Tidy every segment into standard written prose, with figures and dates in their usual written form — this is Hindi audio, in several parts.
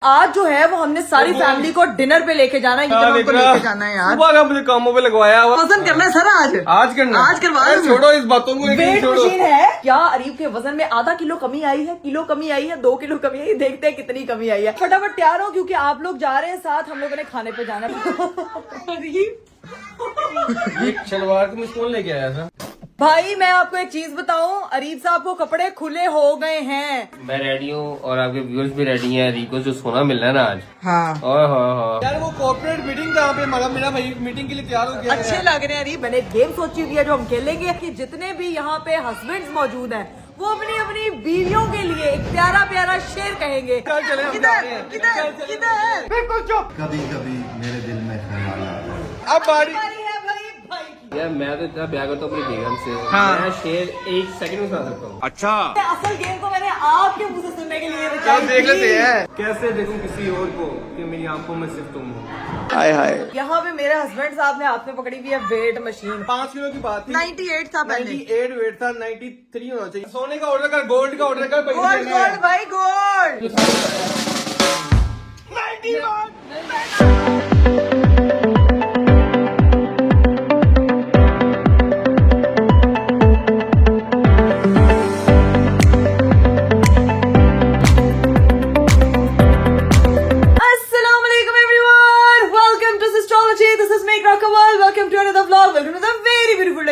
आज जो है वो हमने सारी फैमिली को डिनर पे लेके जाना है। हमको लेके जाना है यार। सुबह का मुझे कामों पे लगवाया हुआ। वजन करना है सर आज करना आज करवा अरे छोड़ो इस बातों को। वेट मशीन है क्या? अरीब के वजन में आधा किलो कमी आई है, किलो कमी आई है, 2 किलो कमी आई है। देखते हैं कितनी कमी आई है। फटाफट तैयार हो क्योंकि आप लोग जा रहे हैं साथ, हम लोगों ने खाने पे जाना है। शलवार तुम कौन लेके आया था? भाई मैं आपको एक चीज बताऊं, अरीब साहब को कपड़े खुले हो गए हैं। मैं रेडी हूँ और आपके व्यूअर्स भी रेडी हैं। अरीब को जो सोना मिल रहा है ना आज। हाँ यार वो कॉर्पोरेट मीटिंग कहाँ पे? मेरा भाई मीटिंग के लिए तैयार हो गया। अच्छे लग रहे हैं अरीब। मैंने गेम सोची हुई है जो हम खेलेंगे कि जितने भी यहाँ पे हस्बैंड्स मौजूद हैं वो अपनी अपनी बीवियों के लिए एक प्यारा प्यारा शेर कहेंगे। बिल्कुल चुप। कभी कभी मेरे दिल में ख्याल आता है। अब बारी भाई यार मैं तो इतना प्यार करता हूँ अपनी बेगम से। हाँ। मैं शेर 1 सेकंड में सुना सकता हूँ। अच्छा असल गेम को मैंने आपके मुंह से सुनने के लिए रखा है। देख लेते हैं कैसे देखूं किसी और को कि मेरी आंखों में सिर्फ तुम हो। हाय हाय। यहाँ पे मेरे हस्बैंड साहब ने हाथ में पकड़ी हुई है वेट मशीन। 5 किलो की बात थी। 98 था पहले। 98 वेट था, 93 होना चाहिए। सोने का ऑर्डर कर, गोल्ड का ऑर्डर कर। पैसे गोल्ड देने हैं। गोल्ड भाई गोल्ड। 91।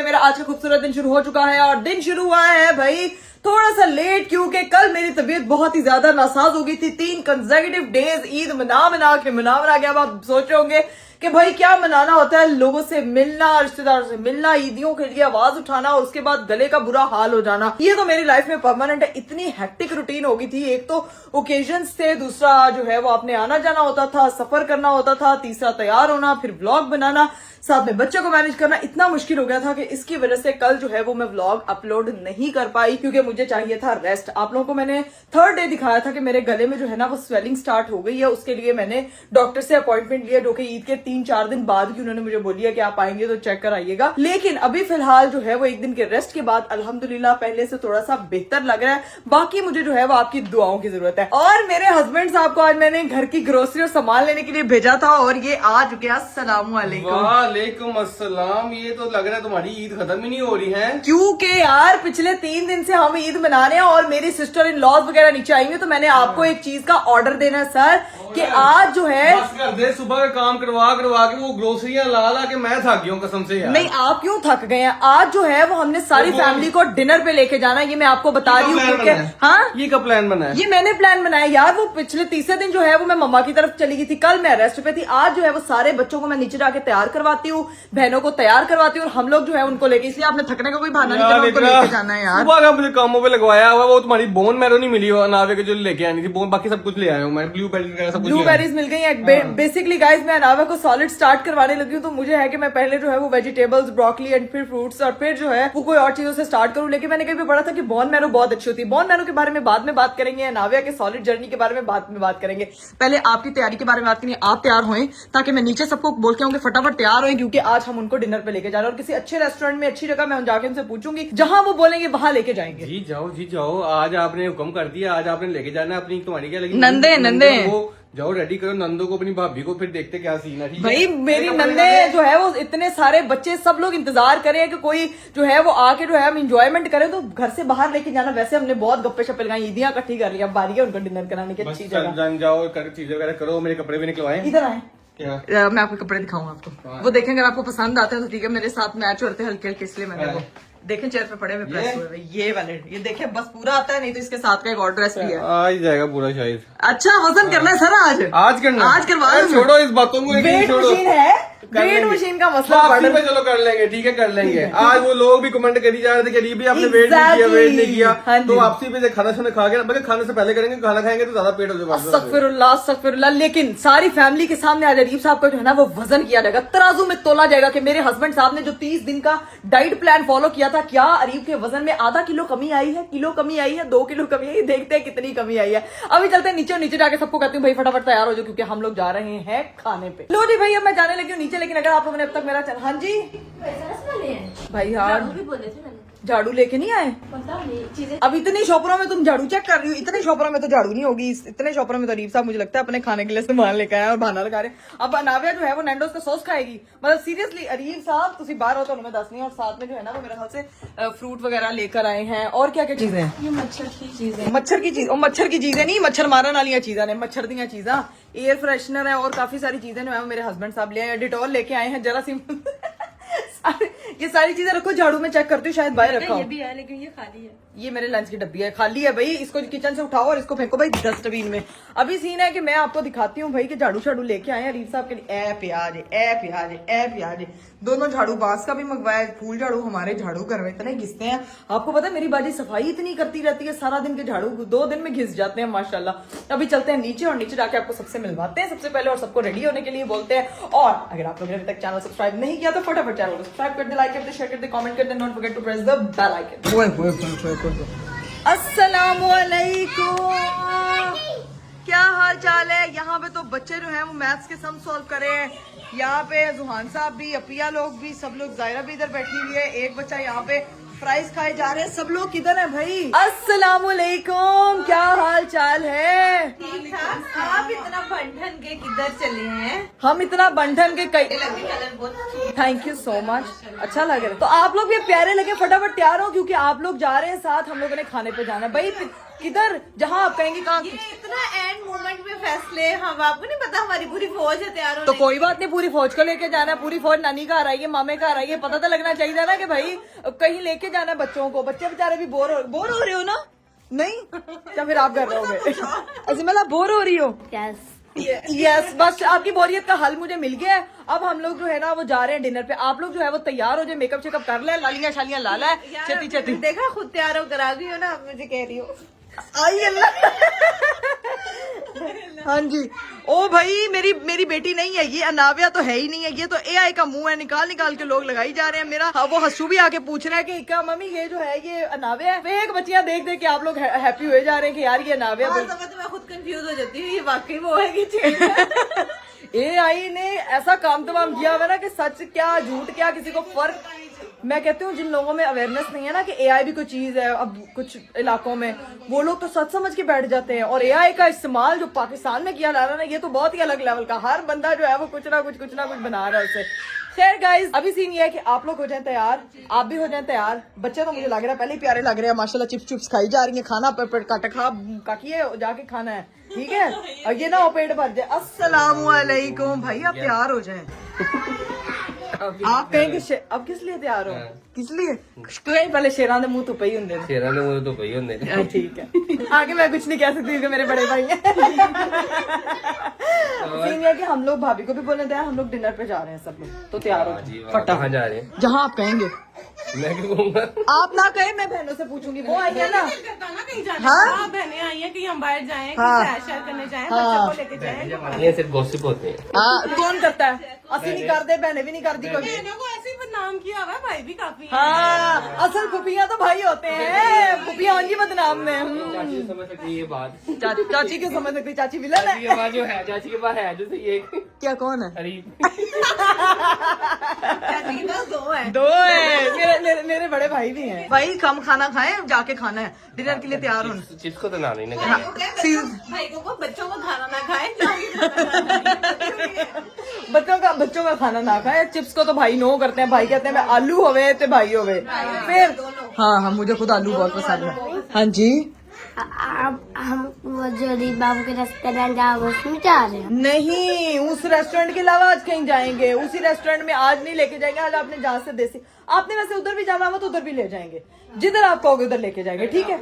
मेरा आज का खूबसूरत दिन शुरू हो चुका है और दिन शुरू हुआ है भाई थोड़ा सा लेट क्योंकि कल मेरी तबीयत बहुत ही ज्यादा नासाज हो गई थी। 3 कंसेक्यूटिव डेज ईद मना के अब आप सोच रहे होंगे कि भाई क्या मनाना होता है, लोगों से मिलना, रिश्तेदारों से मिलना, ईदियों के लिए आवाज उठाना और उसके बाद गले का बुरा हाल हो जाना। ये तो मेरी लाइफ में परमानेंट है। इतनी हेक्टिक रूटीन हो गई थी। एक तो ओकेजन्स थे, दूसरा जो है वो अपने आना जाना होता था, सफर करना होता था, तीसरा तैयार होना, फिर व्लॉग बनाना, साथ में बच्चों को मैनेज करना। इतना मुश्किल हो गया था कि इसकी वजह से कल जो है वो मैं व्लॉग अपलोड नहीं कर पाई क्योंकि मुझे चाहिए था रेस्ट। आप लोगों को मैंने 3rd डे दिखाया था कि मेरे गले में जो है ना वो स्वेलिंग स्टार्ट हो गई है। उसके लिए मैंने डॉक्टर से अपॉइंटमेंट लिया जो कि ईद के 3-4 दिन बाद की उन्होंने मुझे बोली है कि आप आएंगे तो चेक कराइएगा। लेकिन अभी फिलहाल जो है वो 1 दिन के रेस्ट के बाद अल्हम्दुलिल्लाह पहले से थोड़ा सा बेहतर लग रहा है। बाकी मुझे जो है वो आपकी दुआओं की जरूरत है। और मेरे हस्बैंड साहब को आज मैंने घर की ग्रोसरी और सामान लेने के लिए भेजा था और ये आ चुके हैं। अस्सलाम वालेकुम। वालेकुम अस्सलाम। ये तो लग रहा है तुम्हारी ईद खत्म ही नहीं हो रही है। क्योंकि यार पिछले 3 दिन से हम ईद मना रहे हैं और मेरी सिस्टर इन लॉज वगैरह नीचे आई हुई, तो मैंने आपको एक चीज का ऑर्डर देना है सर कि आज जो है बस कर दे। सुबह का काम करवा के वो ग्रोसरियां ला के मैं थक गया हूँ कसम से यार। नहीं, आप क्यों थक गए हैं? आज जो है वो हमने सारी फैमिली को डिनर पे लेके जाना है। ये मैं आपको बता रही हूँ क्योंकि हाँ ये का प्लान बना है? ये मैंने प्लान बनाया यार। वो पिछले तीसरे दिन जो है वो मैं मम्मा की तरफ चली गई थी, कल मैं रेस्ट पे थी। आज जो है वो सारे बच्चों को मैं नीचे जाके तैयार करवाती हूँ, बहनों को तैयार करवाती हूँ और हम लोग जो है उनको लेके, इसलिए आपने थकने का कोई बहाना नहीं करना, उनको लेके जाना है यार। सुबह का मुझे कामों पे लगवाया हुआ। वो तुम्हारी बोन मैरो नहीं मिली नावे के जो लेके आनी थी बोन, बाकी सब कुछ ले आया हूँ मैं। ब्लूबेरीज मिल गई है। बेसिकली गाइज मैं अनावा को सॉलिड स्टार्ट करवाने लगी हूँ, तो मुझे है कि मैं पहले जो है वो वेजिटेबल्स, ब्रोकली एंड फिर फ्रूट्स और फिर जो है वो कोई और चीजों से स्टार्ट करूँ। लेकिन मैंने कहीं पढ़ा था कि बोन मैरो बहुत अच्छी होती है। बोन मैरो के बारे में बाद में बात करेंगे, अनाविया के सॉलिड जर्नी के बारे में बाद में बात करेंगे। पहले आपकी तैयारी के बारे में बात करेंगे। आप तैयार हों ताकि मैं नीचे सबको बोल के आऊंगी फटाफट तैयार हो, क्योंकि आज हम उनको डिनर पे लेके जा रहे हैं और किसी अच्छे रेस्टोरेंट में अच्छी जगह मैं जाके उनसे पूछूंगी, जहां वो बोलेंगे वहां लेके जाएंगे। जी जाओ। आज आपने हुक्म कर दिया, आज आपने लेके जाना है अपनी। तुम्हारी क्या लगी? नंदे वो जाओ रेडी करो नंदो को, अपनी भाभी को, फिर देखते क्या सीन है। भाई मेरी नंदे जो है वो इतने सारे बच्चे सब लोग इंतजार करें कि कोई जो है वो आके जो है हम इंजॉयमेंट करें, तो घर से बाहर लेके जाना। वैसे हमने बहुत गप्पे शप्पे लगाई, ईदियां इकट्ठी कर लिया, बारी है उनको डिनर कराने की अच्छी जगह। जाओ चीजें वगैरह करो, मेरे कपड़े भी निकलवाए। इधर आए, क्या? मैं आपके कपड़े दिखाऊंगा आपको, वो देखेंगे अगर आपको पसंद आते हैं तो ठीक है। मेरे साथ मैच होते हैं हल्के हल्के, इसलिए मैंने वो देखें चेयर पे पड़े हुए प्रेस हुए हुए ये वाले, ये देखे बस पूरा आता है, नहीं तो इसके साथ का एक और ड्रेस भी है। आ ही जाएगा पूरा शायद। अच्छा वजन करना है सर आज करना आज करवा। छोड़ो इस बातों को। वेट मशीन है, वेट मशीन का मसला पे चलो कर लेंगे, ठीक है कर लेंगे। आज वो लोग भी कमेंट करी जा रहे थे कि आपने वेट नहीं किया, तो आपसी पे खाना शाना खा के, बल्कि खाने से पहले करेंगे, खाना खाएंगे तो ज्यादा पेट हो जाएगा। अस्तगफिरुल्लाह। लेकिन सारी फैमिली के सामने आज अरीब साहब का जो है ना वो वजन किया जाएगा, तराजू में तोला जाएगा कि मेरे हस्बैंड साहब ने जो 30 दिन का डाइट प्लान फॉलो किया था, क्या अरीब के वजन में आधा किलो कमी आई है, किलो कमी आई है, 2 किलो कमी आई है। देखते हैं कितनी कमी आई है। अभी चलते हैं नीचे जाके सबको कहती हूँ भाई फटाफट तैयार हो जाओ क्योंकि हम लोग जा रहे हैं खाने पे। लो जी भाई अब मैं जाने लगी हूँ नीचे, लेकिन अगर आप लोगों ने अब तक मेरा हाँ जी भाई यार झाड़ू लेके नहीं आए? पता नहीं चीजें अब इतनी शॉपरों में तुम झाड़ू चेक कर रही हो, इतने शॉपरों में तो झाड़ू नहीं होगी, इतने शॉपरों में तो अरीब साहब मुझे लगता है अपने खाने के लिए सामान लेकर आए और बहाना लगा रहे हैं। अब अनाविया जो है वो नैंडोस का सॉस खाएगी, मतलब सीरियसली अरीब साहब तुसी बाहर हो तो उन्हें दस नहीं, और साथ में जो है ना वो मेरे ख्याल से फ्रूट वगैरह लेकर आए हैं। और क्या क्या चीजें हैं? ये मच्छर की चीजें मच्छर की चीज, और मच्छर की चीजें नहीं, मच्छर मारन वाली चीजा ने, मच्छर दी चीजा, एयर फ्रेशनर है और काफी सारी चीजें जो है वो मेरे हस्बैंड साहब ले आए, डिटॉल लेके आए हैं, जरा सी ये सारी चीजें रखो, झाड़ू में चेक करती हूँ शायद बाहर रखा ये हो। भी है लेकिन ये खाली है। ये मेरे लंच की डब्बी है, खाली है भाई, इसको किचन से उठाओ और इसको फेंको भाई डस्टबिन में। अभी सीन है कि मैं आपको दिखाती हूँ भाई कि झाड़ू झाड़ू लेके आए हैं अरीब साहब के लिए। ए प्याज ए प्याज, दोनों झाड़ू बांस का भी मंगवाया, फूल झाड़ू हमारे झाड़ू घर में इतने घिसते हैं, आपको पता है मेरी बाजी सफाई इतनी करती रहती है, सारा दिन के झाड़ू 2 दिन में घिस जाते हैं माशाल्लाह। अभी चलते हैं नीचे और नीचे जाके आपको सबसे मिलवाते हैं सबसे पहले और सबको रेडी होने के लिए बोलते हैं। और अगर आप लोगों ने अभी तक चैनल सब्सक्राइब नहीं किया तो फटाफट चैनल को सब्सक्राइब कर दे, लाइक कर दे, शेयर कर दे, कमेंट कर दे, not forget to press the bell icon. अस्सलामुअलैकुम, क्या हाल चाल है? यहाँ पे तो बच्चे जो हैं वो मैथ्स के सम सॉल्व कर रहे हैं। यहाँ पे जुहान साहब भी, अपिया लोग भी, सब लोग, जायरा भी इधर बैठी हुई है, एक बच्चा यहाँ पे फ्राइज खाए जा रहे हैं। सब लोग किधर है भाई? अस्सलामुअलैकुम, क्या हाल चाल है? आप इतना बंधन के किधर चले हैं? हम इतना बंधन के कई, कलर बहुत थैंक यू सो मच, अच्छा लग रहा है। तो आप लोग भी प्यारे लगे, फटाफट तैयार हो क्योंकि आप लोग जा रहे हैं साथ, हम लोगों ने खाने पे जाना है भाई। किधर? जहाँ आप कहेंगे कहाँ? इतना एंड मोमेंट में फैसले, हम आपको नहीं पता हमारी पूरी फौज है तैयार तो कोई बात नहीं, पूरी फौज को लेके जाना है, पूरी फौज नानी घर आई है, मामे घर आई है, पता तो लगना चाहिए ना कि भाई कहीं लेके जाना है बच्चों को। बच्चे बेचारे भी बोर हो रहे हो ना? नहीं क्या फिर आप कर रहे हो? अजमल आप बोर हो रही हो? यस, बस आपकी बोरियत का हल मुझे मिल गया है। अब हम लोग जो है ना वो जा रहे हैं डिनर पे। आप लोग जो है वो तैयार हो जाए, मेकअप चेकअप कर ले, लालियां शालियां ला ला, छेती छेती। देखा खुद तैयार हो करा गई हो ना, आप मुझे कह रही हो। आई अल्लाह। हाँ जी, ओ भाई मेरी बेटी नहीं है ये, अनाविया तो है ही नहीं है, ये तो एआई का मुंह है, निकाल के लोग लगाई जा रहे हैं। मेरा वो हस्सू भी आके पूछ रहा है कि क्या मम्मी ये जो है ये अनाविया है? फेक बच्चियां देख के आप लोग हैप्पी हुए जा रहे हैं कि यार ये अनाविया। तो मैं खुद कंफ्यूज हो जाती हूँ, ये वाकई वो है कि चीज। एआई ने ऐसा काम तमाम किया हुआ ना कि सच क्या झूठ क्या किसी को फर्क। मैं कहती हूँ जिन लोगों में अवेयरनेस नहीं है ना कि एआई भी कोई चीज है, अब कुछ इलाकों में वो लोग तो सच समझ के बैठ जाते हैं। और एआई का इस्तेमाल जो पाकिस्तान में किया जा रहा है ना, ये तो बहुत ही अलग लेवल का, हर बंदा जो है वो कुछ ना कुछ बना रहा है उससे। खैर गाइज, अभी सीन ये है कि आप लोग हो जाएं तैयार, आप भी हो जाएं तैयार। बच्चे तो मुझे लग रहा है पहले ही प्यारे लग रहे हैं माशाल्लाह, चिप्स खाई जा रही है, खाना काटिए जाके खाना है, ठीक है? और ये ना हो पेट भर जाए। अस्सलामुअलैकुम भाई, आप तैयार हो जाएं। आप कहेंगे अब किस लिए तैयार हो? किस लिए? कहीं पहले शेरान दे मुंह तो पई होंगे, शेरां दे मुंह तो पई होंदे ने। ठीक है, आगे मैं कुछ नहीं कह सकती क्योंकि मेरे बड़े भाई हैं। सीन है कि हम लोग भाभी को भी बोलने दिया, हम लोग डिनर पे जा रहे हैं सब लोग, तो तैयार हो फटाफट। कहाँ जा रहे हैं? जहाँ आप कहेंगे। मैं क्यों कहूँगा? आप ना कहे, मैं बहनों से पूछूंगी, वो आई है ना। कहीं जाने हाँ? बहनें आई हैं कि हम बाहर जाएं, हाँ। सैर शैर करने जाएं, हाँ। बच्चों को लेके जाएं। ये सिर्फ गॉसिप होते हैं। हाँ, कौन करता है? असली नहीं करते, बहनें भी नहीं करती कोई। बहनों को ऐसे ही बदनाम किया हुआ है, भाई भी काफी है। हाँ, असल फुफिया तो भाई होते हैं, फुफिया उनकी बदनाम में। चाची समझ सकती है ये बात। चाची के समझ सकती, चाची विलन है। ये बात जो है चाची के पास है, जैसे ये क्या कौन है? अरीब। चाची के पास 2 है। 2 है, मेरे बड़े भाई भी हैं। भाई कम खाना खाएं, जाके खाना है, डिनर के लिए तैयार हो। चिप्स को तो ना नहीं ना भाई को बच्चों को खाना ना खाए, जाके बच्चों का खाना ना खाए। चिप्स को तो भाई नो करते हैं, भाई कहते हैं मैं आलू होवे ते भाई होवे। फिर हाँ, मुझे खुद आलू बहुत पसंद है। हाँ जी, हम वो जो बाबू के रेस्टोरेंट जा उसमें जा रहे हैं। नहीं, उस रेस्टोरेंट के अलावा आज कहीं जाएंगे। उसी रेस्टोरेंट में आज नहीं लेके जाएंगे, आज आपने जहाँ से देसी, आपने वैसे उधर भी जाना हो तो उधर भी ले जाएंगे, जिधर आप कहोगे उधर लेके जाएंगे, ठीक है?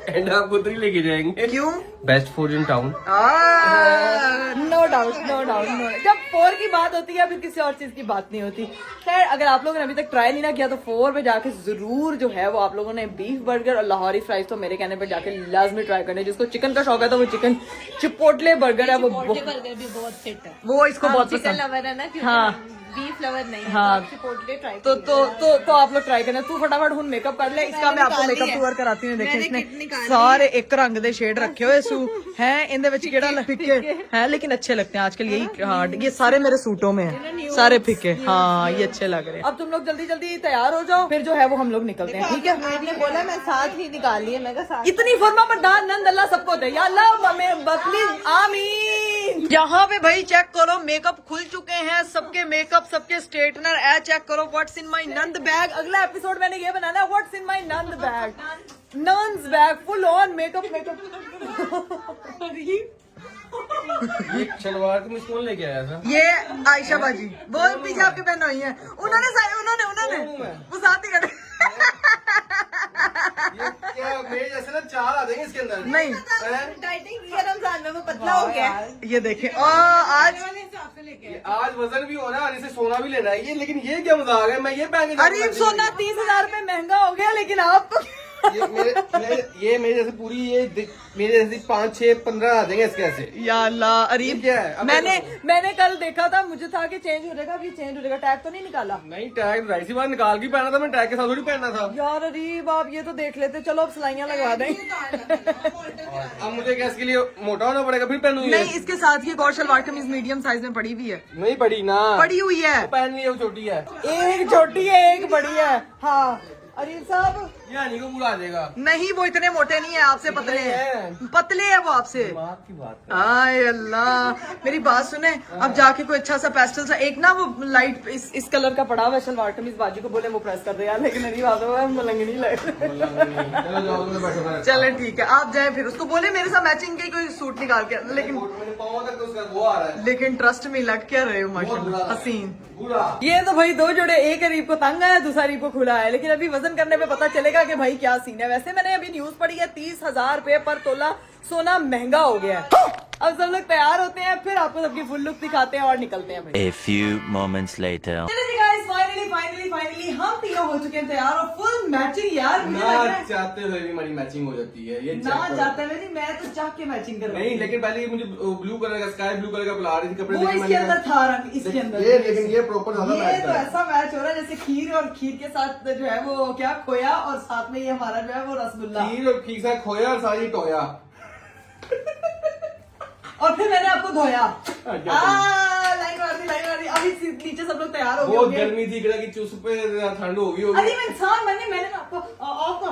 एंड आप उधर ही लेके जाएंगे। क्यों? Best food in town. No doubt. जब 4 की बात होती है फिर किसी और चीज की बात नहीं होती। खैर, अगर आप लोगों ने अभी तक ट्राई नहीं ना किया तो 4 पे जाके जरूर जो है वो आप लोगों ने बीफ बर्गर और लाहौरी फ्राइज तो मेरे कहने पे जाके लाजमी ट्राई करने। जिसको चिकन का शौक है तो वो चिकन चिपोटले बर्गर है, वो बर्गर भी बहुत फिट है। वो इसको बहुत चिकन पसंद। लवर है ना, हाँ, बीफ लवर नहीं है, हाँ। तो चिपोटले ट्राई तो आप लोग ट्राई करना। तू फटाफट हुन मेकअप कर ले, इसका मैं आपको मेकअप टूर कराती हूँ। देखिए इसने सारे एक रंग दे शेड रखे हुए सूट हैं, इनदे विच केड़ा फिक्के हैं लेकिन अच्छे लगते हैं आजकल। यही हाँ, ये सारे मेरे सूटों में हैं, सारे फिक्के। हाँ ये अच्छे लग रहे हैं। अब तुम लोग जल्दी जल्दी तैयार हो जाओ, फिर जो है वो हम लोग निकलते हैं, ठीक है? मैंने बोला मैं साथ ही निकाल लिया, मैं कहा साथ। इतनी फरमा बरदार नंद अल्लाह सबको दे, या अल्लाह में बकलीज आमीन। यहाँ पे भाई चेक करो, मेकअप खुल चुके हैं सबके, मेकअप सबके स्ट्रेटनर है। चेक करो what's in my Nand bag. अगला एपिसोड मैंने ये बनाना है, what's in my Nand bag, nun's bag, full on makeup. ये शलवार तुम कौन लेके आया था? ये आयशा बाजी वो पीछे आपके बहन हुई है, उन्होंने वो साथ ही करे। ये क्या मेरे जैसे ना 4 आ जाएंगे इसके अंदर? नहीं डाइटिंग किया रमजान में, वो पतला हो गया। ये देखें आज आज वजन भी हो रहा है और इसे सोना भी लेना है ये, लेकिन ये क्या मजाक है? मैं ये पहन के अरे सोना 30,000 रुपए महंगा हो गया, लेकिन आप ये मेरे जैसे पूरी मेरे जैसे 5, 6, 15 आ जाएंगे इसके ऐसे। या अल्लाह अरीब क्या है? मैंने कल देखा था, मुझे था कि चेंज हो जाएगा, अभी चेंज हो जाएगा। टैग तो नहीं निकाला? नहीं टैग राइसी बार निकाल के पहना था, मैं टैग के साथ थोड़ी पहनना था। यार अरीब आप ये तो देख लेते। चलो अब सिलाइयाँ लगवा दें। अब मुझे क्या इसके लिए मोटा होना पड़ेगा फिर पहनूंगी? नहीं, इसके साथ ये गौर शलवार कमीज मीडियम साइज में पड़ी हुई है। नहीं पड़ी ना, पड़ी हुई है, पहननी है, वो छोटी है। एक छोटी है एक बड़ी है। हाँ अरीब साहब यानी को पूरा आ जाएगा। नहीं, वो इतने मोटे नहीं है, आपसे पतले हैं, पतले हैं वो आपसे। बात की बात आय अल्लाह, मेरी बात सुने, अब जाके कोई अच्छा सा पेस्टल सा एक ना वो लाइट इस कलर का पड़ा हुआ है शलवार कमीज, बाजी को बोले वो प्रेस कर दे यार, लेकिन नहीं बात हुआ मलंगनी लग। चलो जाओ मैं बैठो। चले ठीक है, आप जाए फिर उसको बोले मेरे साथ मैचिंग के कोई सूट निकाल के, लेकिन वो आ रहा है। लेकिन ट्रस्ट में लग क्या रहे हो माशाल्लाह, हसीन। पूरा ये तो भाई 2 जोड़े, एक अरीब को तंग है, दूसरा अरीब को खुला है, लेकिन अभी वजन करने पे पता चलेगा कि भाई क्या सीन है। वैसे मैंने अभी न्यूज पढ़ी है 30,000 रुपए पर तोला सोना महंगा हो गया है। अब सब लोग तैयार होते हैं, फिर आपको सबकी फुल लुक दिखाते हैं और निकलते हैं भाई। A few moments later. Finally हम तीनों हो चुके हैं तैयार और फुल मैचिंग। यार मुझे लग रहा है चाहते हुए भी हमारी मैचिंग हो जाती है ये ना चाहते हुए नहीं, मैं तो चाह के मैचिंग कर रही नहीं, हूँ। लेकिन पहले ये मुझे ब्लू कलर का, स्काई ब्लू कलर का बुला रही थी कपड़े, वो लेकिन इसके मैंने अंदर था रंग, इसके अंदर ये, लेकिन ये प्रॉपर ज्यादा ये मैच तो है। ऐसा मैच हो रहा है जैसे खीर, और खीर के साथ जो है वो क्या खोया, और साथ में ये हमारा जो है वो रसगुल्ला, खीर और खीर साथ खोया और सारी टोया। और फिर मैंने आपको धोया। क्या लाइन मार दी। अभी नीचे सब लोग तैयार हो गए बहुत होंगे। गर्मी थी कि चूस पे ठंड होगी अरे मैं इंसान मैंने ना आपको ऑफ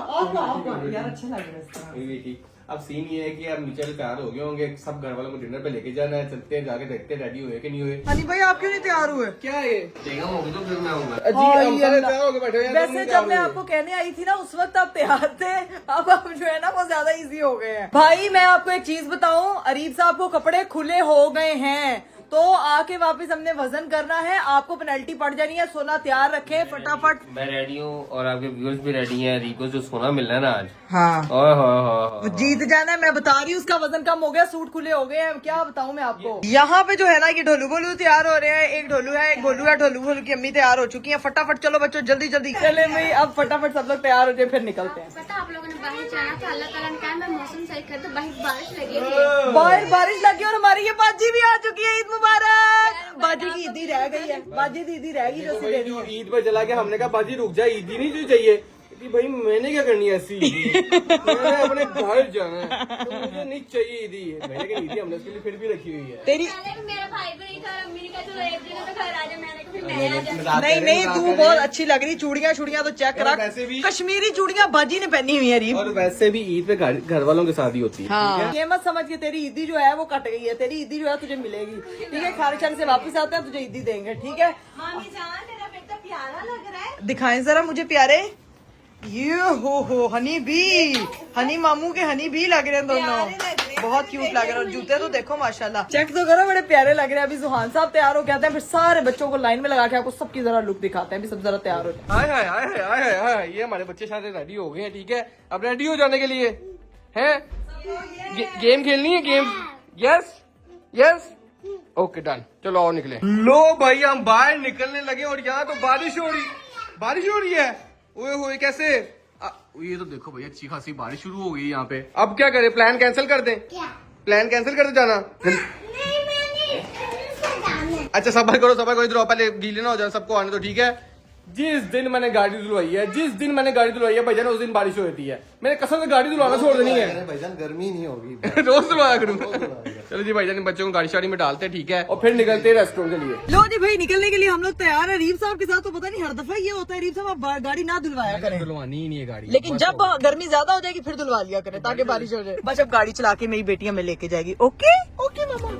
यार अच्छा लग रहा है इस तरह। अब सीन ये है कि अब नीचे तैयार हो गए होंगे, सब घर वालों को डिनर पे लेके जाना है, चलते हैं जाके देखते हैं रेडी हुए कि नहीं हुए। हनी भाई आप क्यों नहीं तैयार हुए? क्या है बेगम होगी तो फिर मैं आऊंगा। हाँ, जी हम सारे तैयार हो गए बैठे हैं। वैसे जब मैं आपको कहने आई थी ना उस वक्त आप तैयार थे, अब आप जो है ना वो ज्यादा इजी हो गए हैं। भाई मैं आपको एक चीज बताऊं, अरीब साहब को कपड़े खुले हो गए हैं, तो आके वापस हमने वजन करना है, आपको पेनल्टी पड़ जानी है। सोना तैयार रखें फटाफट। मैं रेडी हूँ और आपके व्यूअर्स भी रेडी हैं। रिको जो सोना मिलना है ना आज, हाँ ओए होए जीत जाना है, मैं बता रही हूँ। उसका वजन कम हो गया, सूट खुले हो गए हैं, क्या बताऊं मैं आपको। यहाँ पे जो है ना ये ढोलू बोलू तैयार हो रहे हैं, एक ढोलू है एक गोलू है, ढोलू बोलू की अम्मी तैयार हो चुकी है। फटाफट चलो बच्चों जल्दी जल्दी चले भाई, अब फटाफट सब लोग तैयार हो जाए फिर निकलते हैं। पता आप लोगों ने बाहर जाना था, अल्लाह ताला ने कहा मैं मौसम सही कर दूं, बाहर बारिश लगी थी। बाहर बारिश लगी और हमारी ये बाजी भी आ चुकी है। ईद मुबारक। बाजी की ईदी रह गई है, बाजी की ईदी रह गई जो उसे देनी है। ईद पे चला के हमने कहा बाजी रुक जा, ईदी नहीं चाहिए कि भाई मैंने क्या करनी है ऐसी ईदी, मैंने अपने घर जाना है तो मुझे नहीं चाहिए ईदी। मैंने कहा ईदी हमने उसके लिए फिर भी रखी हुई है। तेरी मेरा भाई भी नहीं था, अम्मी ने कहा चलो एक दिन तो घर आ जा, मैंने कहा फिर मैं आ जा। नहीं तू बहुत अच्छी लग रही। चूड़ियां तो चेक करा, वैसे भी- कश्मीरी चूड़ियां बाजी ने पहनी हुई है रीब। और वैसे भी ईद पे घर वालों के साथ ही होती है। हाँ ये मत समझ के तेरी ईदी जो है वो कट गई है, तेरी ईदी जो है तुझे मिलेगी, ठीक है? खाने शाने से वापस आते हैं तुझे ईदी देंगे, ठीक है? मामी जान तेरा बेटा प्यारा लग रहा है। दिखाएं जरा मुझे प्यारे। ये हो हनी भी, हनी मामू के हनी भी लग रहे हैं दोनों, प्यारे लग रहे हैं। बहुत क्यूट लग रहे हैं। और जूते तो देखो माशाल्लाह, चेक तो करो बड़े प्यारे लग रहे हैं। अभी जुहान साहब तैयार हो के आते हैं, फिर सारे बच्चों को लाइन में लगा के आपको सबकी जरा लुक दिखाते हैं। अभी सब जरा तैयार हो जाए। हाय हाय हाय हाय हाय हाय, ये हमारे बच्चे सारे रेडी हो गए हैं, ठीक है? अब रेडी हो जाने के लिए हैं गेम खेलनी है, game. Yes yes okay done, चलो आओ निकले। लो भाई हम बाहर निकलने लगे और यहाँ तो बारिश हो रही है। ओए होए कैसे ये तो देखो भैया अच्छी खासी बारिश शुरू हो गई यहाँ पे। अब क्या करें, प्लान कैंसिल कर दें? क्या? प्लान कैंसिल कर दे जाना। अच्छा सबर करो इधर आओ, पहले गीले ना हो जाए, सबको आने दो, ठीक है। जिस दिन मैंने गाड़ी धुलवाई है भाईजान उस दिन बारिश होती है। मैंने कसम से गाड़ी धुलवाना छोड़ देनी है। भाईजान गर्मी नहीं होगी। रोज धुलवाया करूंगा। चलो जी भाईजान बच्चों को गाड़ी शाड़ी में डालते हैं, ठीक है, और फिर निकलते हैं रेस्टोरेंट के लिए। लो जी भाई, निकलने के लिए हम लोग तैयार है। रीफ साहब के साथ तो पता नहीं हर दफा ये होता है, रीफ साहब आप गाड़ी ना धुलवाया करें। धुलवानी ही नहीं है गाड़ी, लेकिन जब गर्मी ज्यादा हो जाएगी फिर धुलवा लिया करें ताकि बारिश हो जाए। बस अब गाड़ी चला के मेरी बेटियां में लेके जाएगी। ओके ओके मामा।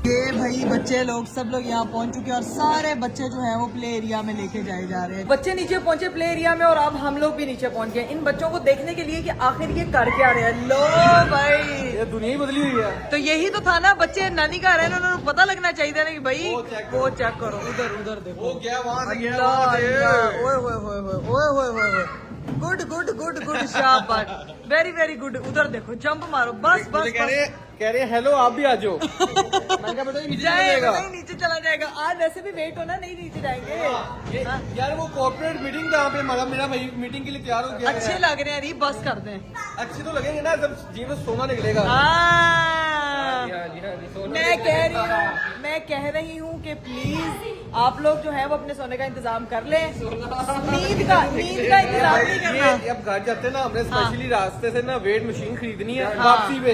ये भाई बच्चे लोग सब लोग यहाँ पहुंच चुके हैं और सारे बच्चे जो हैं वो प्ले एरिया में लेके जाए जा रहे हैं। बच्चे नीचे पहुंचे प्ले एरिया में और अब हम लोग भी नीचे पहुंच गए इन बच्चों को देखने के लिए कि आखिर ये कर क्या रहे हैं। लो भाई, ये दुनिया ही बदली हुई है। तो यही तो था ना, बच्चे नानी का रहे, उन्होंने पता लगना चाहिए था ना कि भाई वो चेक करो, उधर देखो, वो गया वहाँ से, गया अल्लाह, वहाँ से। अल्लाह, ओए होए होए होए ओए होए होए होए। गुड शाबाश, वेरी गुड। उधर देखो, जंप मारो, बस बस कह रहे हेलो आप भी आ जाओ। मैंने कहा बेटा ये नीचे जाएगा, नहीं नीचे चला जाएगा। आज वैसे भी वेट होना, नहीं नीचे जाएंगे। यार वो कॉर्पोरेट मीटिंग कहाँ पे, मेरा मीटिंग के लिए तैयार हो गया है। अच्छे लग रहे हैं, अरे बस कर दें। अच्छे तो लगेंगे ना, जब जीवन सोना निकलेगा। मैं कह रही हूँ कि प्लीज आप लोग जो है वो अपने सोने का इंतजाम कर लें। नींद का इंतजाम नहीं करना। अब घर जाते ना, हमने स्पेशली रास्ते से ना वेट मशीन खरीदनी है वापसी पे,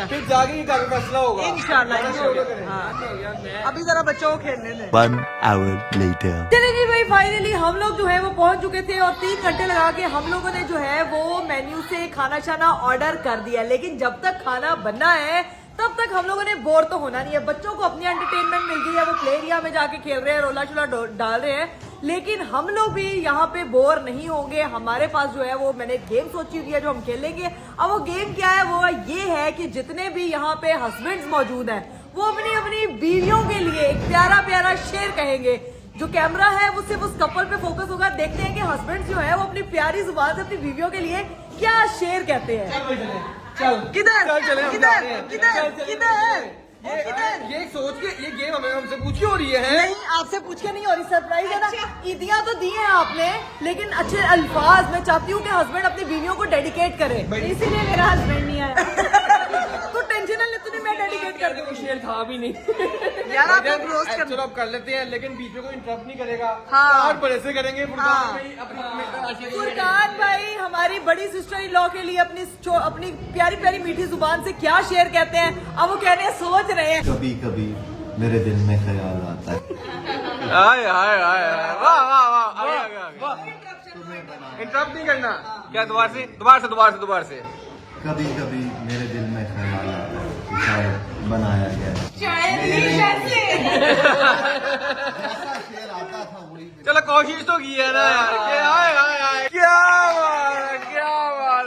फिर जाके ये घर मसला होगा इंशाल्लाह। अभी जरा बच्चों को खेलने दें। 1 hour later. चलिए जी भाई, फाइनली हम लोग जो है वो पहुंच चुके थे और 3 घंटे लगा के हम लोगों ने जो है वो मेन्यू से खाना शाना ऑर्डर कर दिया। लेकिन जब तक खाना बनना है तब तक हम लोगों ने बोर तो होना नहीं है। बच्चों को अपनी एंटरटेनमेंट मिल गई है, वो प्ले एरिया में जाके खेल रहे हैं, रोला शोला डाल रहे हैं। लेकिन हम लोग भी यहाँ पे बोर नहीं होंगे। हमारे पास जो है वो मैंने गेम सोची हुई है जो हम खेलेंगे। अब वो गेम क्या है, वो ये है कि जितने भी यहाँ पे हस्बैंड्स मौजूद हैं वो अपनी अपनी बीवियों के लिए एक प्यारा शेर कहेंगे। जो कैमरा है वो सिर्फ उस कपल पे फोकस होगा। देखते हैं कि हस्बैंड जो है वो अपनी प्यारी जुबान से अपनी बीवियों के लिए क्या शेर कहते हैं। ये सोच के ये गेम हमें हमसे पूछ के हो रही है। नहीं, आपसे पूछ के नहीं हो रही, सरप्राइज है ना। ईदियां तो दी हैं आपने, लेकिन अच्छे अल्फाज मैं चाहती हूँ कि हस्बैंड अपनी बीवियों को डेडिकेट करे। इसीलिए मेरा हस्बैंड नहीं आया। तो टेंशन ले, तूने मैं डेडिकेट कर दूँ। शेर था भी नहीं यार, आप लोग रोस्ट कर, चलो अब कर लेते हैं, लेकिन बीच में कोई इंटरप्ट नहीं करेगा। हाँ। और बड़े से करेंगे। फुरकान भाई हमारी बड़ी सिस्टर इन लॉ के लिए अपनी प्यारी मीठी जुबान से क्या शेर कहते हैं, अब वो कह रहे हैं सोच रहे हैं। कभी कभी मेरे दिल में ख्याल आता है। हाय वाह इंटरप्ट नहीं करना क्या, दोबारा से कभी कभी मेरे दिल में ख्याल आता है कि शायद बनाया गया है। चलो कोशिश तो की है ना यार। क्या बात।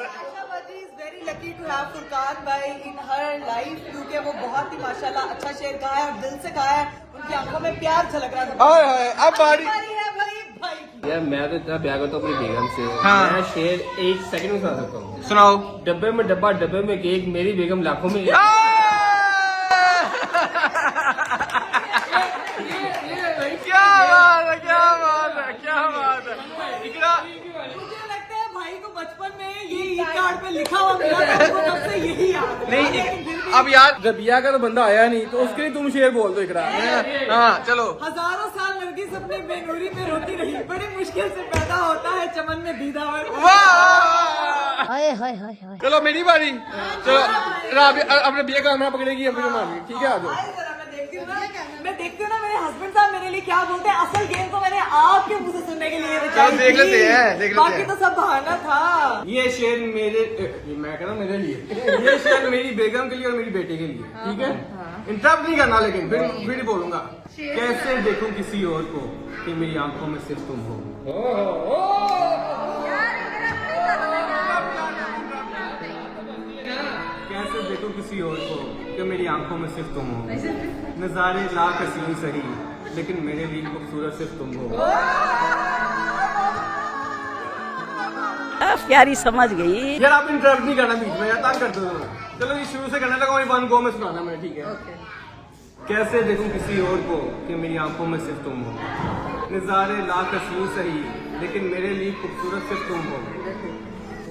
Very lucky to have Furqan भाई इन हर लाइफ, क्योंकि वो बहुत ही माशाल्लाह अच्छा शेर कहा है और दिल से कहा है। उनकी आंखों में प्यार झलक रहा था। अब बारी है भाई की। यार मैं तो इतना प्यार करता हूँ अपनी बेगम से। हाँ। मैं शेर 1 सेकंड में सुना सकता हूँ। सुनाओ। डब्बे में डब्बा, डब्बे में केक, मेरी बेगम लाखों में। क्या बात है। मुझे लगता है भाई को बचपन में ये कार्ड पे लिखा हुआ मिला था, उसको तब से यही याद है। नहीं अब यार रबिया का तो बंदा आया नहीं, तो उसके लिए तुम शेर बोल दो इकरा। हाँ चलो। हजारों साल लड़की अपने बेनूरी में रोती रही, बड़ी मुश्किल से पैदा होता है चमन में दीदा। चलो मेरी बारी। चलो अब रबिया कैमरा पकड़ेगी, अभी मारेगी, ठीक है। आ जाओ। मैं देखती हूँ ना मेरे हस्बैंड साहब मेरे लिए क्या बोलते हैं। असल गेम तो मैंने आपके मुंह से सुनने के लिए चलो देख लेते हैं। बाकी तो सब बहाना था। ये शेर मैं कह रहा हूँ मेरे लिए, ये शेर मेरी बेगम के लिए और मेरी बेटी के लिए, ठीक है। इंटरप्ट नहीं करना, लेकिन फिर ही बोलूंगा। कैसे देखूं किसी और को कि मेरी आंखों में सिर्फ तुम हो। कैसे देखूं किसी और को कि मेरी आंखों में सिर्फ तुम हो। नजारे लाख हसीन सही, लेकिन मेरे लिए खूबसूरत सिर्फ तुम हो। प्यारी समझ गई। यार आप इंटरप्ट नहीं करना बीच में, यार तंग करते हो। चलो ये शुरू से करने लगा, वही 1 गो में सुनाना मैं, ठीक है। कैसे देखूं किसी और को कि मेरी आंखों में सिर्फ तुम हो। नजारे लाख हसीन सही, लेकिन मेरे लिए खूबसूरत सिर्फ तुम हो।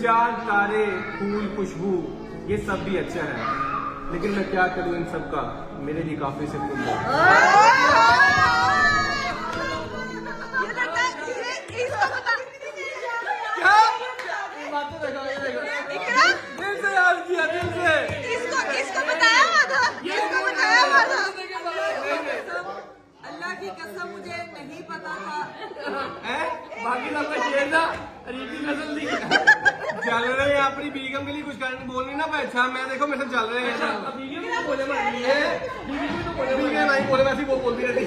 चांद तारे फूल खुशबू ये सब भी अच्छा है, लेकिन मैं क्या करूँ इन सब का, मेरे लिए काफी सिर्फ तुम हो। क्या? दिल से याद किया, दिल से। इसको बताया हुआ था, इसको बताया हुआ था। अल्लाह की कसम मुझे नहीं पता था। हैं? बाकी सबका शेर था, अरीबी नस्ल थी। चल रहे हैं अपनी बीगम के लिए कुछ करने बोल नहीं ना पाए। अच्छा मैं देखो मेरे साथ चल रहे हैं। बीगम भी तो बोले नहीं बोले, वैसे ही वो बोलती रहती।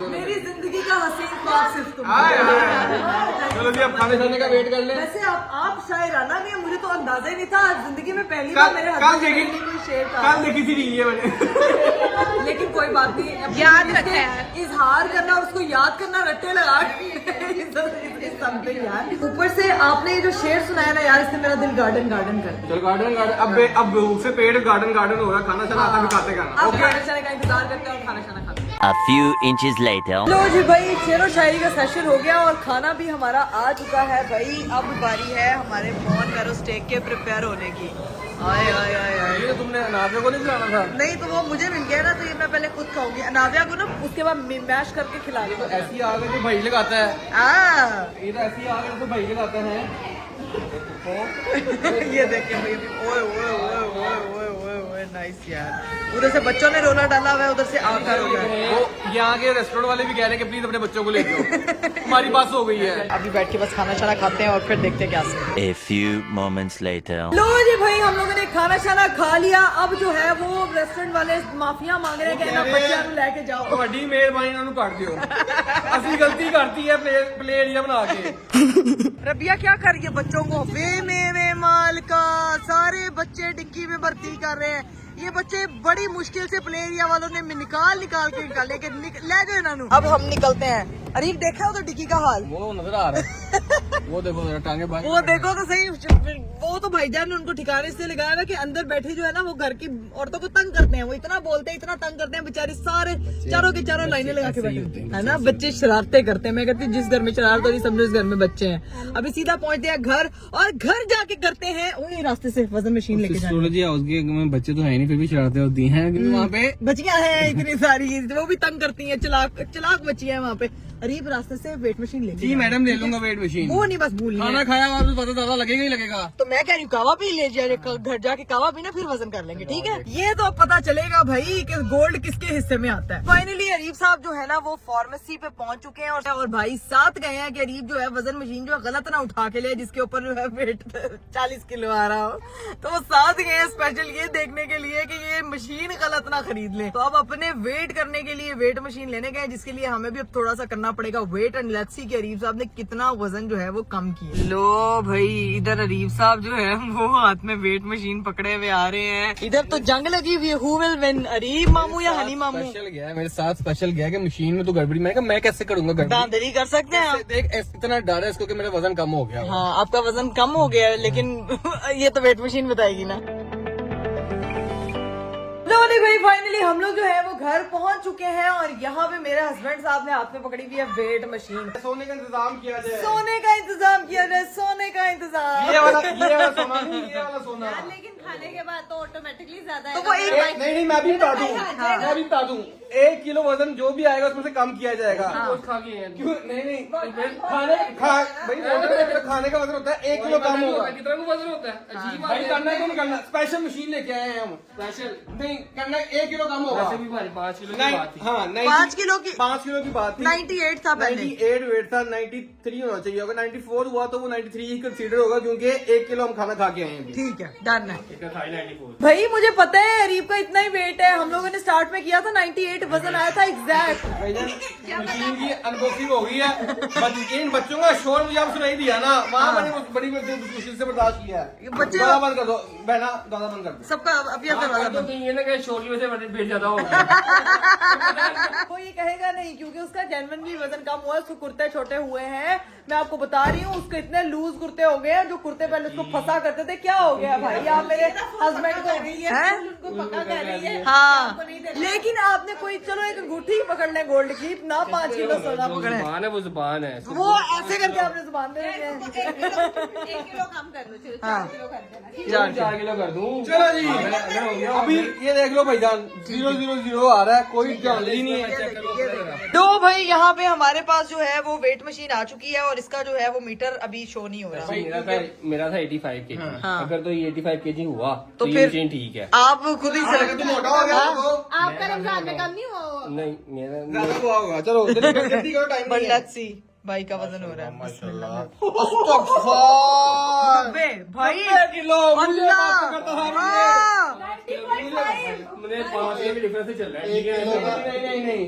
मेरी जिंदगी का हसीन ख्वाब सिर्फ तुम। चलो जी अब खाने खाने का वेट कर ले। वैसे आप शायराना भी है, मुझे तो अंदाजा ही नहीं था। जिंदगी में पहली कल बार मेरे कल देखी कोई शेर था। कल देखी थी ये मैंने। लेकिन कोई बात नहीं, अब याद रखा है। इजहार करना, उसको याद करना, रट्टे लगा समथिंग यार। ऊपर से आपने ये जो शेर सुनाया ना यार, इससे मेरा दिल गार्डन गार्डन कर दिया। चलो गार्डन अब भूख से पेट गार्डन गार्डन हो रहा है। खाना शाना आता भी खाते खाना। अब खाना शाना का इंतजार करते हैं और खाना शाना खाते हैं। A few inches later. लो जी भाई, शेर और शायरी का सेशन हो गया और खाना भी हमारा आ चुका है भाई। अब बारी है हमारे बॉन मैरो स्टेक के प्रिपेयर होने की। आए आए आए आए। ये तुमने नाविया को नहीं खिलाना था। नहीं तो वो मुझे मिल गया ना, तो ये मैं पहले खुद खाऊंगी। अनाविया को ना उसके बाद मैश करके खिला तो दूंगा। ऐसी आग है जो भाई लगाता है। ये तो ऐसी आग है जो भाई लगाता है। ये देखिए भाई, ओए ओए ओए ओए ओए ओए ओए, नाइस यार। उधर से बच्चों ने रोला डाला हुआ है, उधर से आग का रोला है। वो यहाँ के रेस्टोरेंट वाले भी कह रहे हैं कि प्लीज अपने बच्चों को ले जाओ। हमारी बात हो गई है। अभी बैठ के बस खाना शाना खाते हैं और फिर देखते हैं क्या scene. A few moments later. लो जी भाई, हम लोगों ने खाना शाना खा लिया। अब जो है वो रेस्टोरेंट वाले माफिया मांग रहे हैं कि ना बच्चों को लेके जाओ। ਤੁਹਾਡੀ ਮਿਹਰਬਾਨੀ ਨਾਲ ਨੂੰ ਕੱਟ ਦਿਓ। ਅਸੀਂ ਗਲਤੀ ਕਰਤੀ ਹੈ प्ले एरिया बना के। रबिया क्या कर रही है बच्चों को? वे मेरे मालिका, सारे बच्चे डिक्की में भर्ती कर रहे हैं। ये बच्चे बड़ी मुश्किल से प्ले एरिया वालों ने निकाल के निकाले कि ले जाओ इन्होंने। अब हम निकलते हैं। अरीफ देखा उधर डिक्की का हाल? वो नजर आ रहा है। वो देखो मेरा टांगे बांध। वो देखो तो सही। वो तो भाईजान ने उनको ठिकाने से लगाया ना कि अंदर बैठे जो है ना वो घर की औरतों को तंग करते हैं। वो इतना बोलते हैं, इतना तंग करते हैं, बेचारे सारे चारों के चारों लाइनें लगा के बैठे है ना। बच्चे शरारतें करते हैं। मैं कहती हूँ जिस घर में शरारत हो रही समझो इस घर में बच्चे हैं। अभी सीधा पहुंचते हैं घर और घर जाके करते हैं वही रास्ते से वजन मशीन लेके जाते सूरज हाउस के में बच्चे तो है नहीं, फिर भी शरारतें होती हैं क्योंकि वहाँ पे बच्चियां हैं इतनी सारी, वो भी तंग करती हैं। चलाक बच्चियां हैं वहाँ पे। अरीब रास्ते से वेट मशीन लेके जी मैडम ले लूंगा वेट मशीन। वो नहीं बस भूल खाना खाया वहाँ पे पता ज्यादा लगेगा ही लगेगा। तो मैं कह रही हूँ कावा पी ले जाए, घर जाके कावा पीना फिर वजन कर लेंगे। ठीक है, ये तो पता चलेगा भाई कि गोल्ड किसके हिस्से में आता है। फाइनली अरीब साहब जो है ना वो फार्मेसी पे पहुंच चुके हैं और भाई साथ गए हैं कि अरीब जो है वजन मशीन जो है गलत ना उठा के ले, जिसके ऊपर जो है वेट 40 किलो आ रहा हो। तो वो साथ गए हैं स्पेशल ये देखने के लिए कि ये मशीन गलत ना खरीद ले। तो अब अपने वेट करने के लिए वेट मशीन लेने गए, जिसके लिए हमें भी अब थोड़ा सा करना पड़ेगा वेट। एंड लेट्स सी कि अरीब साहब ने कितना वजन जो है वो कम किया। लो भाई, इधर अरीब साहब जो है वो हाथ में वेट मशीन पकड़े हुए आ रहे हैं। इधर तो जंग लगी हुई है, हु विल विन, अरीब मामू या हनी मामू? स्पेशल गया है मेरे साथ, स्पेशल गया कि मशीन में तो गड़बड़ी। मैं कहा मैं कैसे करूंगा गड़बड़ी? दांधली कर सकते हैं आप। देख इतना डर है इसको कि मेरा वजन कम हो गया। हाँ, आपका वजन कम हो गया है, लेकिन ये तो वेट मशीन बताएगी ना। भाई फाइनली हम लोग जो है वो घर पहुंच चुके हैं और यहाँ पे मेरे हस्बैंड साहब ने हाथ में पकड़ी हुई है वेट मशीन। सोने का इंतजाम किया जाए। सोने का इंतजाम किया जाए, सोने का इंतजाम। ये वाला सोना नहीं, ये वाला सोना। लेकिन खाने के बाद तो ऑटोमेटिकली ज्यादा तो वो एक नहीं मैं भी बता दूं, मैं भी बता दूं, 1 किलो वजन जो भी आएगा उसमें से कम किया जाएगा। क्यों? नहीं भाई खाने का वजन होता है 1 किलो कम होगा। कितना वजन होता है? भाई करना क्यों नहीं करना? स्पेशल मशीन लेके आए हैं हम। स्पेशल नहीं करना, 1 किलो कम होगा। 5 किलो की बात थी। हाँ 5 किलो की 5 किलो की बात थी। 98 था पहले। 98 वेट था, 93 होना चाहिए होगा। 94 हुआ तो वो 93 ही कंसीडर होगा क्योंकि 1 किलो हम खाना खा के आए हैं। ठीक है, डन है भाई। मुझे पता है अरीब का इतना ही वेट है। हम लोगों ने स्टार्ट में किया था 98 वजन आया था एग्जैक्ट। मशीन की अनबॉक्सिंग हो गई है। इन बच्चों का शोर मुझे आप सुनाई दिया ना, वहाँ मैंने बड़ी मुश्किल से बर्दाश्त किया है। बच्चे दादा बंद कर दो, बहना दादा बंद कर दो। सबका अभी दरवाजा बंद। ये ना कि शोर की वजह से वेट ज्यादा हो गया। कोई ये कहेगा नहीं क्योंकि उसका जेन्युइनली वजन कम हुआ है। उसके कुर्ते छोटे हुए हैं, मैं आपको बता रही हूँ। उसके इतने लूज कुर्ते हो गए हैं, जो कुर्ते पहले उसको फंसा करते थे। क्या हो गया भाई? आप मेरे हस्बैंड को हैं? उनको पक्का कर रही है हाँ, लेकिन आपने कोई चलो एक अंगूठी पकड़ ले गोल्ड की, ना 5 किलो सोना पकड़े, जुबान है, वो जुबान है। वो ऐसे करके आपने जुबान दे रखी है। 1 किलो कम कर दो, चलो 4 किलो कर देना, ठीक है? 4 किलो कर दूं। चलो जी, अभी ये देख लो भाईजान, 000 आ रहा है, कोई जान ही नहीं है। तो भाई यहाँ पे हमारे पास जो है वो वेट मशीन आ चुकी है और इसका जो है वो मीटर अभी शो नहीं हो रहा। मेरा था 85 kg। हाँ। अगर तो ये 85 kg हुआ तो तो फिर- ये मशीन ठीक है। आप खुद ही तो मोटा हो गया तो आपका रमजान में कम नहीं हुआ? नहीं, मेरा ज्यादा हुआ होगा। चलो जल्दी करो, टाइम नहीं है। लेट्स सी भाई का वजन हो रहा है। माशाल्लाह। भाई 90 किलो मुझे 5 kg की डिफरेंस से चल रहा है, ठीक है?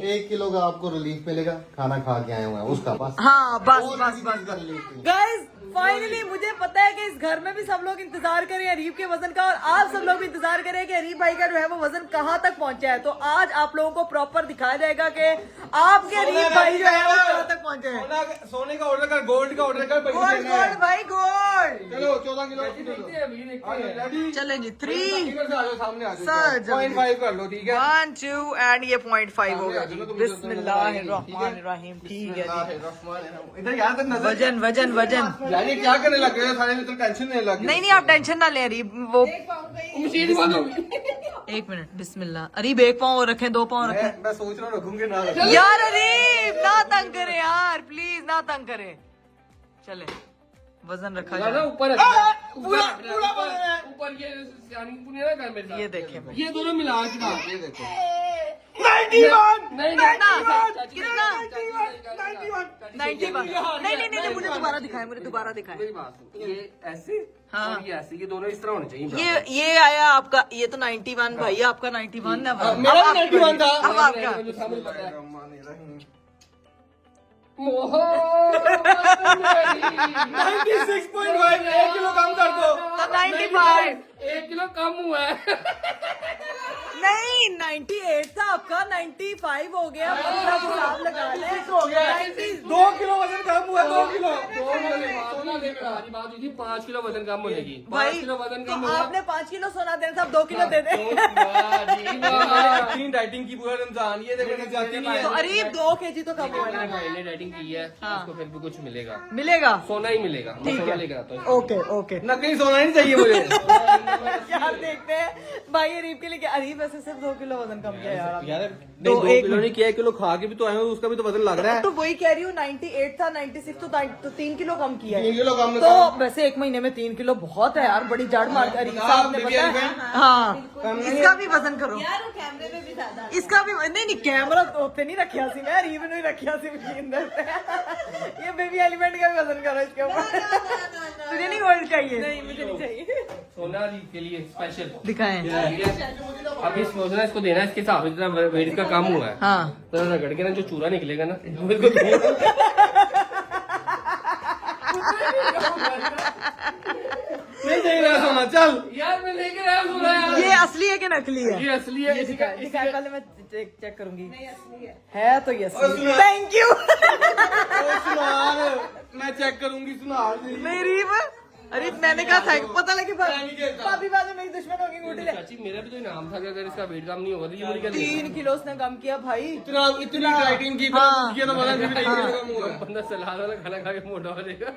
1 किलो का आपको रिलीफ मिलेगा, खाना खा के आए हुए हैं उसका बस। हाँ बस और बस किसी बस चीज का relief नहीं। गाइस फाइनली मुझे पता है कि इस घर में भी सब लोग इंतजार कर रहे हैं अरीब के वजन का, और आप सब लोग भी इंतजार कर रहे हैं कि अरीब भाई का जो है वो वजन कहाँ तक पहुंचा है। तो आज आप लोगों को प्रॉपर दिखाया जाएगा कि आपके अरीब भाई जो है वो कहाँ तक पहुंचे हैं। सोने का ऑर्डर कर, गोल्ड का ऑर्डर कर, पैसे गोल्ड देने हैं। गोल्ड भाई गोल्ड। चलो 14 किलो रेडी? चलें जी 3 से आ जाओ, सामने आ सर, जाओ। जल्दी। 0.5 कर लो, ठीक है? 1 2 एंड ये 0.5 हो गया। चलो, तुम बिस्मिल्लाहिर्रहमानिर्रहीम। ठीक है जी। इधर यहाँ तक नजर वजन वजन वजन यानी क्या करने लग गए सारे में, तो टेंशन नहीं लग गई। नहीं नहीं आप टेंशन ना लें अरीब, वो मशीन बंद हो गई। 1 मिनट बिस्मिल्लाह। अरीब 1 पाँव रखें, 2 पाँव रखें। मैं सोच रहा हूँ रखूंगे ना रखूंगे। यार अरीब ना तंग करे यार, प्लीज ना तंग करे। चले वजन रखा ना जाए। ऊपर पूरा वजन है। ऊपर ये यानी पूरी ना कर मेरे साथ। ये देखें भाई। ये दोनों मिला के डाल। ये देखो 91 नहीं, कितना? 91 91 नहीं नहीं नहीं मुझे दोबारा दिखाएं, मुझे दोबारा दिखाएं। मेरी बात सुन, ये ऐसे हाँ। और ये ऐसे, ये दोनों इस तरह होने चाहिए। ये आया आपका, ये तो 91 भाई, आपका 91 है। अब मेरा आपकी 91 था। अब आपका जो सामने पता है। 96.5, 1 किलो कम कर दो। तो 95 1 किलो कम हुआ है। नहीं 98 था आपका, 95 हो गया। पूरा हिसाब लगा ले। हो गया 2 किलो वजन कम हुआ, 2 किलो। सोना लेकर आ रही बात हुई थी 5 किलो वजन कम होने की। 5 भाई किलो वजन कम तो हुआ। आपने 5 किलो सोना देना था, अब 2 किलो दे दे। क्लीन डाइटिंग की पूरा रमजान, ये देखो जाती नहीं तो है। अरीब 2 kg तो कम हुआ मेरे है। भाई ने डाइटिंग की है, उसको फिर भी कुछ मिलेगा, मिलेगा। सोना ही मिलेगा। मैं सोना लेकर आता हूँ। ओके ओके नकली सोना नहीं चाहिए मुझे। यार देखते हैं भाई अरीब के लिए क्या, अरीब वैसे सिर्फ 2 किलो वजन कम किया यार आपने। यार तो 2 एक किलो नहीं किया, 1 किलो खा के भी तो आए हो, उसका भी तो वजन लग रहा है। तो वही कह रही हूँ 98 था, 96 तो 3 किलो कम किया 3 है। किलो कम तो वैसे 1 महीने में 3 किलो बहुत है यार, बड़ी जड़ मार अरीब साहब ने पता है। हाँ इसका भी वजन करो, यार वो कैमरे में भी ज्यादा इसका भी नहीं नहीं कैमरा तो उत्ते नहीं रखिया सी मैं, अरीब ने रखिया सी मशीन ये बेबी एलिमेंट का भी वजन करो इसके ऊपर। तुझे नहीं गोल्ड चाहिए? नहीं मुझे नहीं चाहिए। सोना रीत के लिए स्पेशल दिखाएं। अब इस सोचना इसको देना, इसके हिसाब से जितना वेट का कम हुआ है। हाँ तो रगड़ के ना जो चूरा निकलेगा ना, मेरे को दो। नहीं चाहिए ना सोना, चल। यार मैं लेकर आया सोना यार। ये असली है कि नकली है? ये असली है। दिखाए पहले मैं चेक करूंगी। नहीं असली है तो ये असली। सुना। Thank you. ओ सुनार, मैं चेक करूंगी सुनार से। नहीं रीब, अरे मैंने कहा था पता लगे नहीं कहता। भाभी बाद में मेरी दुश्मन होगी अंगूठी ले। चाची मेरा भी तो इनाम था कि अगर इसका वेट कम नहीं होगा तो ये मुझे क्या देगा? 3 किलो उसने कम किया भाई। इतनी डाइटिंग की, हाँ। ये तो वजन भी नहीं कम हुआ। बंदा सलाद वाला खाना खा के मोटा हो जाएगा।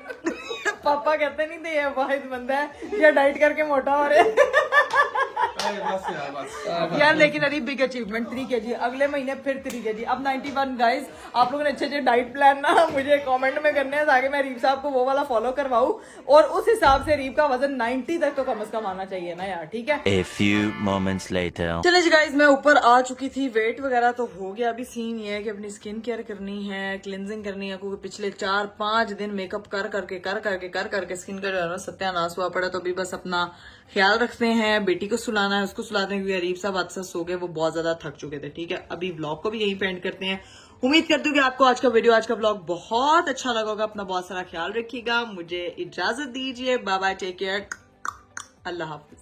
पापा कहते नहीं थे ये वाहिद बंदा है या डाइट करके मोटा हो रहे। अरे बस यार बस। यार लेकिन अभी बिग अचीवमेंट 3 kg, अगले महीने फिर 3 kg, अब 91 गाइस। आप लोगों ने अच्छे अच्छे डाइट प्लान ना मुझे कमेंट में करने हैं ताकि मैं रीब साहब को वो वाला फॉलो करवाऊं, और उस हिसाब से रीब का वजन 90 तक तो कम से कम आना चाहिए ना यार, ठीक है। A few moments later. चले जी गाइस, मैं ऊपर आ चुकी थी, वेट वगैरह तो हो गया। अभी सीन ये है कि अपनी स्किन केयर करनी है, क्लिनजिंग करनी है, क्योंकि पिछले 4-5 दिन मेकअप कर करके स्किन का जो है ना सत्यानाश हुआ पड़ा। तो अभी बस अपना ख्याल रखते हैं, बेटी को सुलाना है, उसको सुलाते हैं, क्योंकि अरीब साहब आज सो गए, वो बहुत ज्यादा थक चुके थे, ठीक है। अभी व्लॉग को भी यहीं पे एंड करते हैं। उम्मीद करती हूँ कि आपको आज का वीडियो, आज का व्लॉग बहुत अच्छा लगा होगा। अपना बहुत सारा ख्याल रखिएगा, मुझे इजाजत दीजिए, बाय बाय, टेक केयर, अल्लाह हाफिज।